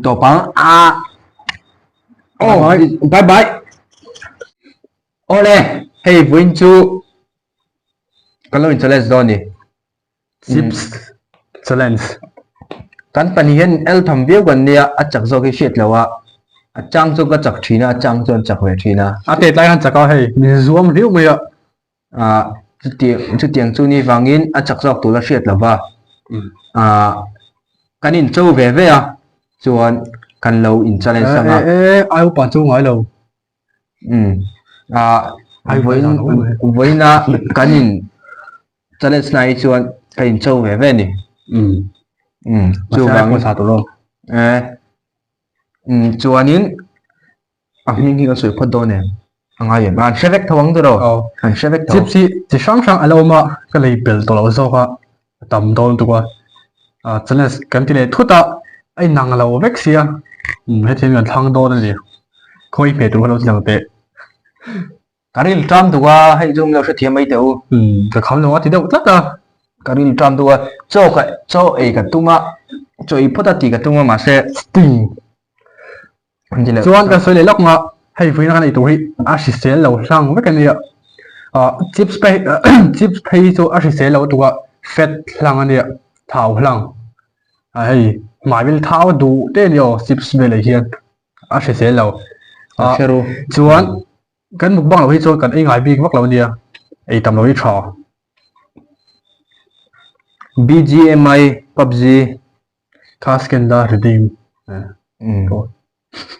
tổ bắn oh bye bye ole hey win chu kalau challenge zone chips challenge kan panihen el tham view kan nia achak zo ki shit lawa achang chu ka chak thina achang chon chak ve thina ate lai han chaka hey mi zuam riu me chu tiang chu ni wangin achak zok tu la shit lawa kanin chu ve ve chuan kan lo in challenge sama ai pa chu ngai lo ai voina kanin challenge nai chuan kain chu ve ve ni chu wang sa to lo chuanin ahning hi ka soi phot do ne anga ye ban shevek thawang do ro an shevek thaw gypsy chi sang sang aloma ka lei bel to lo zo ka tam don tu ka challenge kan ti le thuta ai nang lo vek sia he thing kan thang do ni khoi phe tu lo chang te karil tram tu wa hai zum lo thiam mai teu ka kham lo ti do tlat da karil tram tu wa cho e ka tuma cho i phota ti ka tuma ma se sting chuan ka soi le lok nga hei fui na nei tu hi a si sel lo sang vek ani chips pay so a si sel lo tu ka fat hlang ani thau hlang hei mai bil thau du te ni chips be le hian a si sel lo chuan kan muk bang lo hi chuan kan ei ngai bik vak lo nia ei tam lo hi tha BGMI PUBG Kaskenda redeem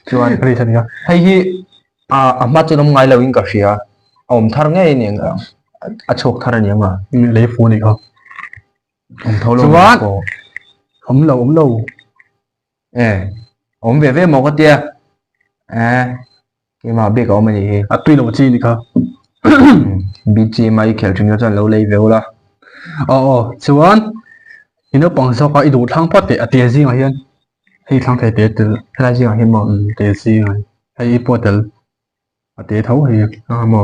chuan ri thania hei hi ma chu nom ngai lo in ka hria om thar nge ni a chok thar ani ma le fu ni ka om tholo ko om lo om ve ve mo ka tia cái mà biết có mình gì tuy là một chi đi không biết chi mà kiểu chúng nó lâu lấy về la chuan nó bằng sao có ý đồ thang phát để tiền gì mà hiền hay thang thể để từ hay là gì mà hiền mà tiền gì mà hay ít bớt từ để thấu hay mà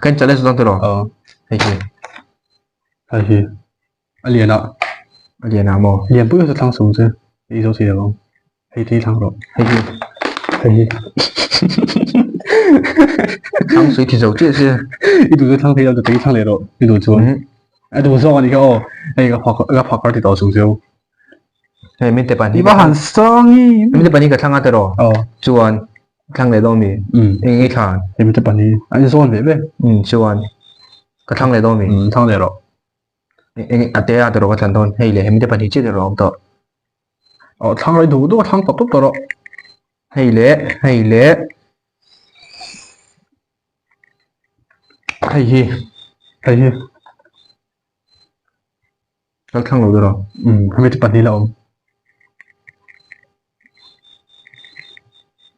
cái challenge đang từ đó hay gì liền ạ liền nào mà liền bữa giờ thang xuống chứ đi đâu gì được không hay đi thang rồi hay gì hay thang suy thì dầu chết chứ đi tụi thang thấy đâu tụi thang này rồi đi tụi chuan tụi sao anh cái cái phật cái thì tao xuống chiếu hay mình tập bản đi vào hàng sang đi mình tập bản cái thang ở đó chuan thang này đâu mi cái thang thì mình tập bản đi anh sao vậy vậy chuan cái thang này đâu mi thang này rồi anh té ở đó cái thang đó hay là mình tập bản đi chết rồi ông đó thang này đủ đó thang tập tập đó hay lẽ hay gì các thằng lầu rồi không biết bạn đi đâu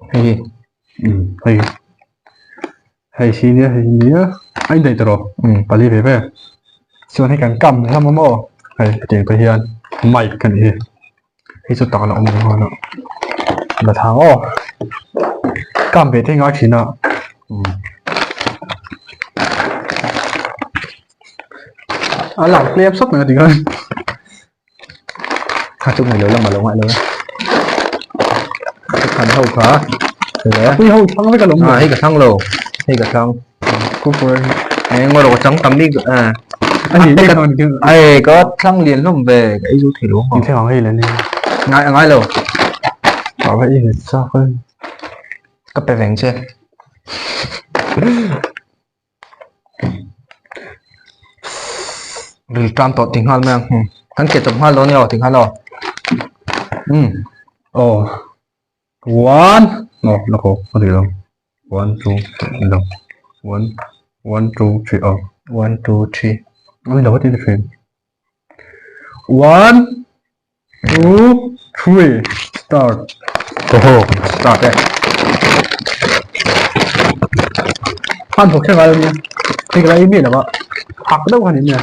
hay gì hay nhớ anh đây rồi bạn đi về về choให้กันcầmทำมั่วhay tiềnไปเฮียนไม่กันเองให้สุดต่อเราไม่พอเนาะมาทางcầm về thế ngay chỉ nọ làm clip sắp nữa thì hơn chung này lớn là mà lớn ngoại lớn thành hậu khá cái hậu thắng với cái lồng hay cả thăng lồ hay cả thăng cô vừa ngồi đồ trắng tắm đi anh nhìn còn ai có thăng liền lắm về cái du thủy đúng không theo hay là ngay lồ bảo vậy thì sao hơn cấp bè vàng chưa rồi trăm tổ tiếng hoa mang hắn kể tập hoa lớn nhiều tiếng hoa lo one nó có gì đâu one two đâu one two three one two three anh đâu có tiếng phim one two three start start đấy han thuộc cái này cái này biết là bạn học đâu hành nhỉ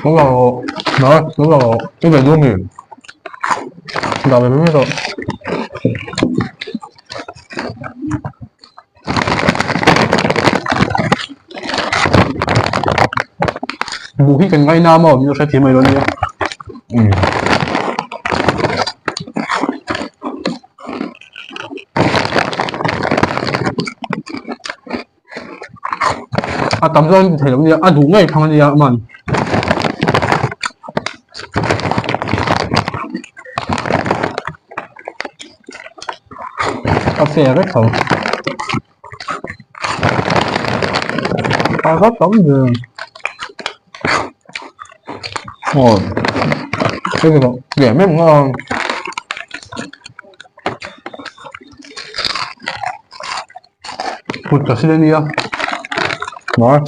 đúng rồi cái về luôn rồi về mới rồi bù khi cần ngay nào mà mình sẽ thêm mấy lần nữa à tắm rồi thấy giống như à đúng ngay thằng gì à mình cà phê rất thơm rất tắm rồi ồ cái gì đó rẻ mềm ngon bột cà phê đi à nói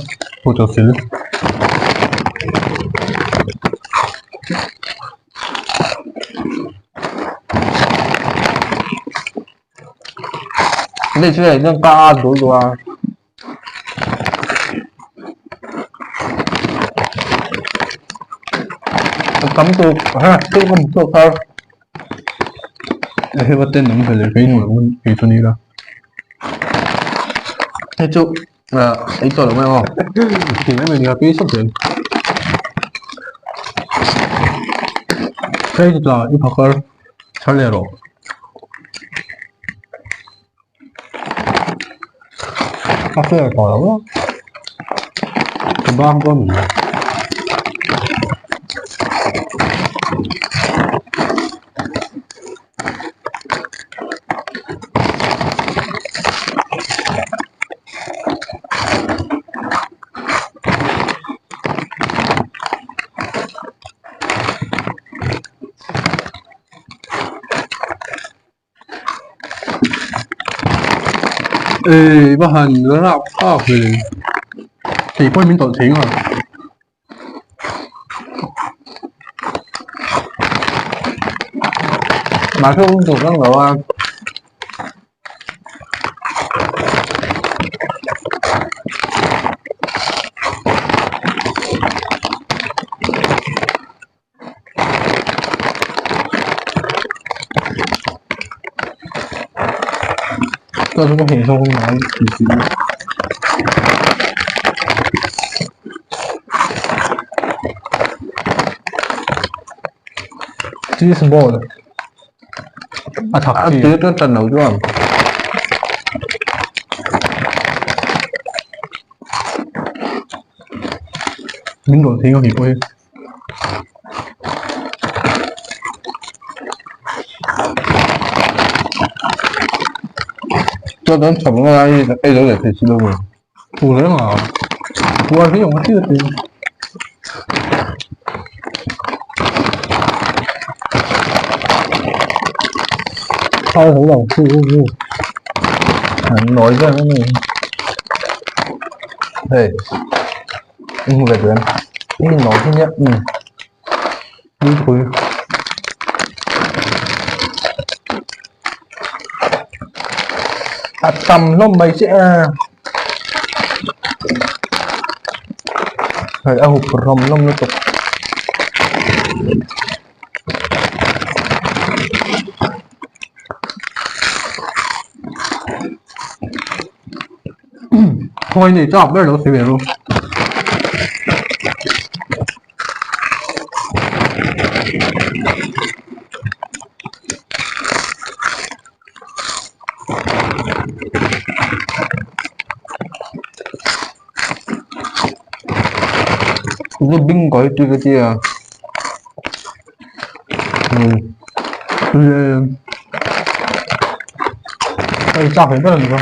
bột cà phê đây sẽ là những ca đủ rồi cắm tu ha tu cắm tu thôi để bắt tên nấm phải lấy cái nữa mình cái chỗ này ra thế chú ý tôi là mấy không thì mấy mình gặp cái sắp đến đây là 이 바깥 살레로 카페를 더라고요? 금방 한 번이네 ê bác hành nó rạo khoa học về thì quay mình tổn tiếng rồi mà không thuộc các nữa tôi không thể không nói gì cheese ball à thật ăn gì tía rất là nấu chưa mình tổn tiếng thì quay cho đến chồng nó ai đây đó để thịt luôn rồi phù đấy mà phù cái dùng cái chưa tiền thôi thử đầu phù nổi ra cái này đây anh về tuyến anh nói thế nhá đi thôi tầm nó mấy sẽ phải hụt rồng lông nó tục thôi thì cho học bây giờ nó sẽ về luôn nó binh có cái gì à đây chắc phải bất rồi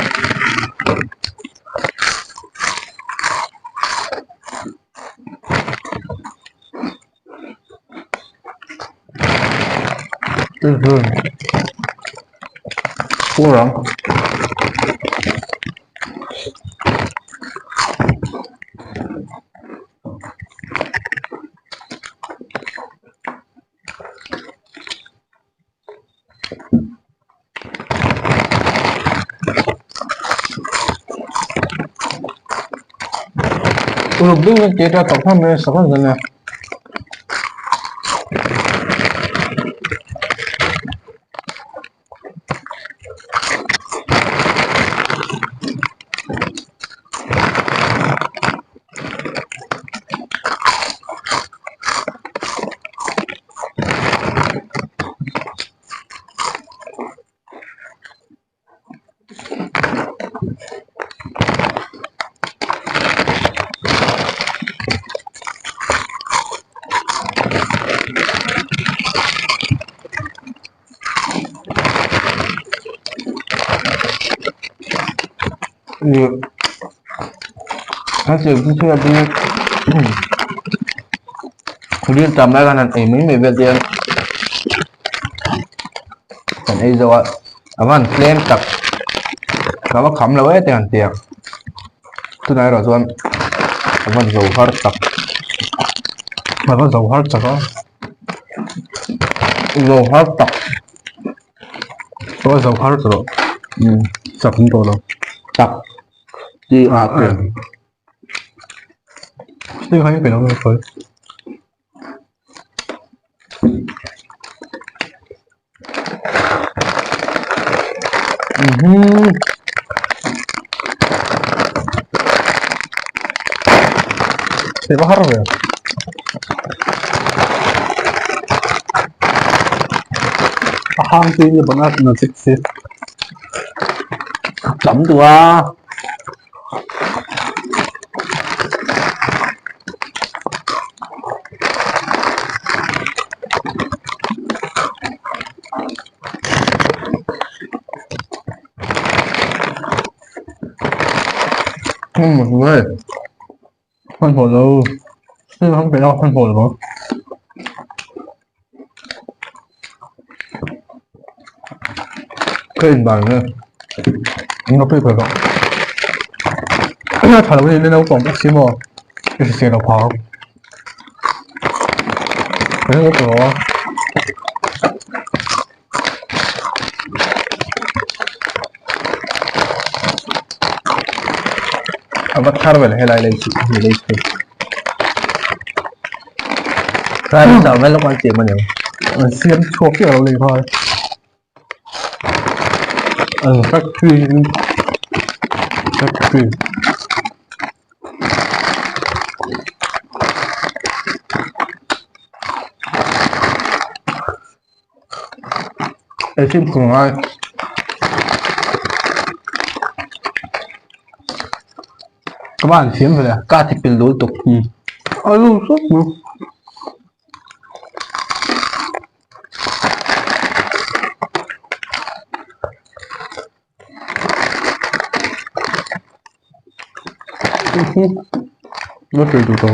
từ từ cố gắng Ủa binh nó chỉ ra tổng tham gia sáu lần nè คือถ้าสื่อเชื่อที่คุณยืนจำได้กันนั่นเองไม่เบียดเบียนแต่ไอ้ตัวมันเคลมจากเราว่าขำเราไว้แต่หันเตียงตัวไหนเราส่วนมันโซ่ฮาร์ตัก 맞아, 저 활자가. โซ่ฮาร์ตัก 저기서 활을 들어. 작은 거로. ตักจีอาเปลี่ยน 이거 하니까 너무 거의. 이거 하라고요. 한국인이 뭐나는 섹시. จำตัวหมดเลย 한번로. 이거 한 배나 한 번으로.ขึ้นบางเลย 이거 빼고요. 그냥 잘 어울리는 옷도 없지 뭐. 이렇게 제가 봐. 그냥 것도 와.อาคาร์เวลให้ไล่เลยสิเลยสิใครสาวไม่ละวันเสียมันเดียว 시간 추억이 어울리는 거. 팩트리. 팩트리.ไอชิมของไอ้ 그만 지금 그래. กล้าที่เป็นรู้ตก 아유, 쏙. 이것들도 더.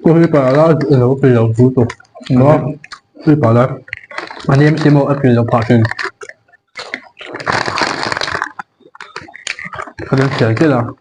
tôi bảo là nó bị đầu phú tục nó tôi bảo là anh em xem một cái đầu phá chân có điểm chạy cái nào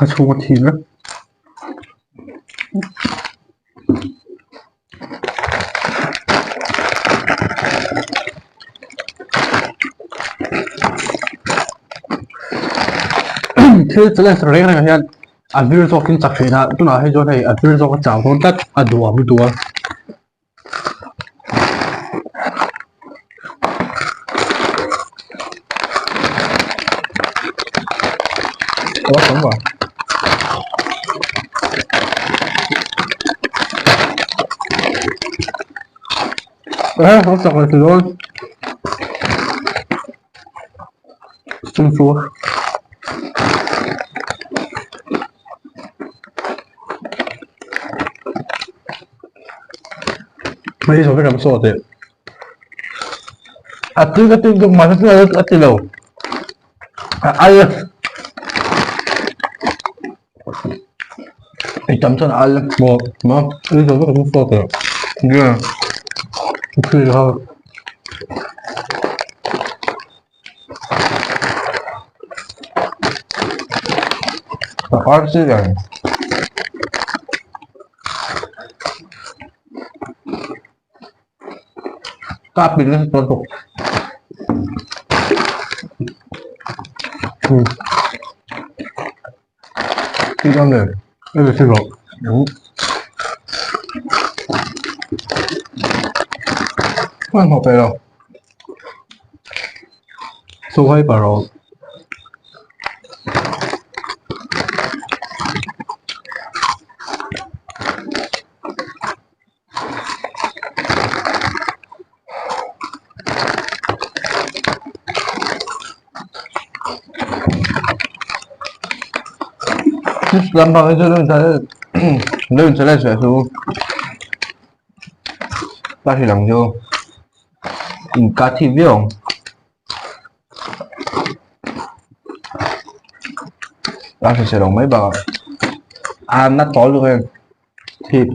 같이 오고 튀네คือจะเล่นสเต็กอะไรกันเนี่ยอันวิลโซกินจากเฟนะตุน่าให้จอให้อันวิลโซก็จ่าวคนตัดอันดัวไม่ดัวว่าสมบัติเขาสั่งอะไรคือว่าจุ่มซัวไม่ได้ชอบให้ทำโซ่เด็ดอ่ะตื้อก็ตื้อก็มาตื้อก็ตื้อเร็วอ่ะไอ้จำต้นอะไร 뭐ไม่ได้ชอบให้ทำโซ่เด็ด เนี่ย คือเขาแต่เขาซื้ออย่างกล้าปิดเรื่องตัวตกที่ต้องเลย ไม่ได้ชื่อหรอก Đúng. Một về rồi. Su hơi vào rồi. Làm bằng cái lên sẽ lên sẽ xuống. Ta thì làm vô. Cá thịt biết không? Ta sẽ đồng mấy bà. Nát tối luôn em. Thịt.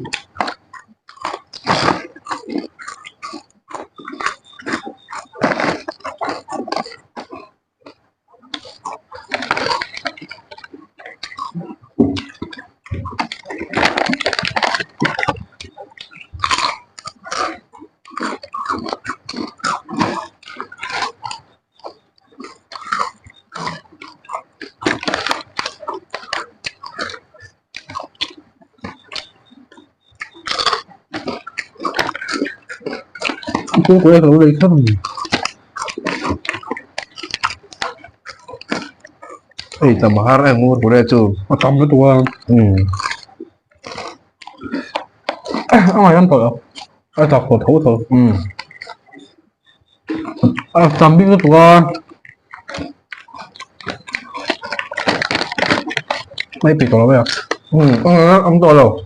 Cũng có ở đây không? Thì tầm hát em mua của đây chứ. Tầm cái tua. Ai ăn thôi. Ai tập khổ thấu thôi. Tầm biết cái tua. Mấy bị tổ bây giờ. Ông to rồi.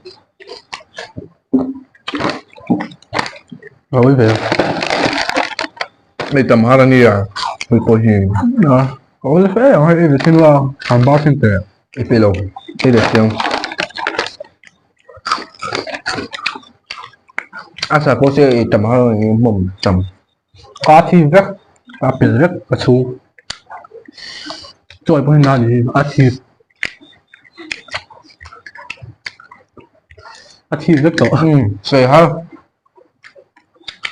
Rồi về. Mấy tầm hát anh đi à? Mấy cô hiền. Có cái phế hay về xin là hàng bao xin tiền. Ít bị lâu. Ít được không? Sao cô sẽ tầm hát mồm tầm. Cá thì rất. Cá biển rất là chú. Rồi bên nào thì thì rất tốt. Sẽ hát.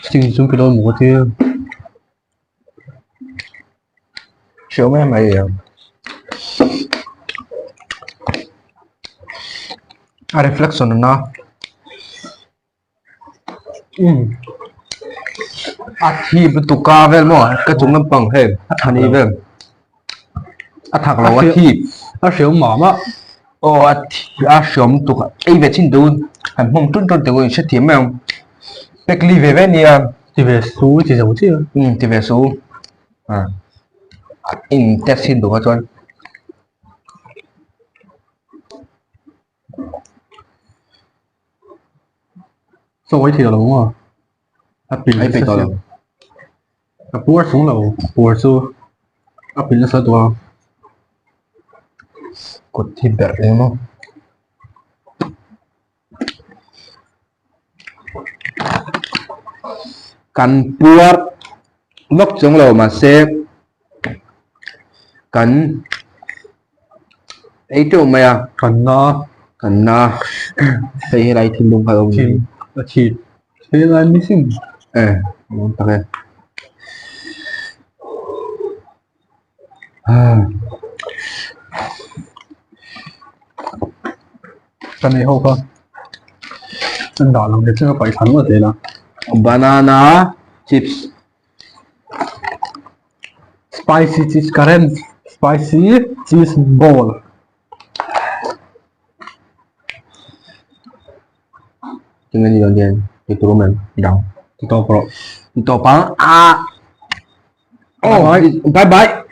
Chính chúng cái đôi một thì Chiếu mấy mày à? Reflection nó. Thì tụ ca vel mà cái chúng nó bằng thêm anh đi vel. Thằng là thì xíu mỏm á. Sớm tụ ấy về trên đun hẳn mong trốn trốn từ sẽ thiếm không? Bạch ly về bên nha. Thì về số chỉ giống chứ. Thì về số. Test xin đủ hết rồi. Số ấy thì là đúng rồi. Ấy bị to rồi. Bùa xuống là bùa số. Bình là sao tụi. Cột thịt bẹt đúng không? Cắn bùa lốc giống lầu mà xếp. Cắn ấy chỗ mày à? Cắn na. Thấy đây thì đúng phải không? Thịt. Thế là missing. Đúng thật em. Cái này hộp không? Anh đỏ làm việc cho bảy thắng ở thế nào? Banana chips. Spicy cheese current. Spicy cheese ball. Dengan gì đen thì tụi mình đóng Tụi tao bro. tụi bắn bye bye.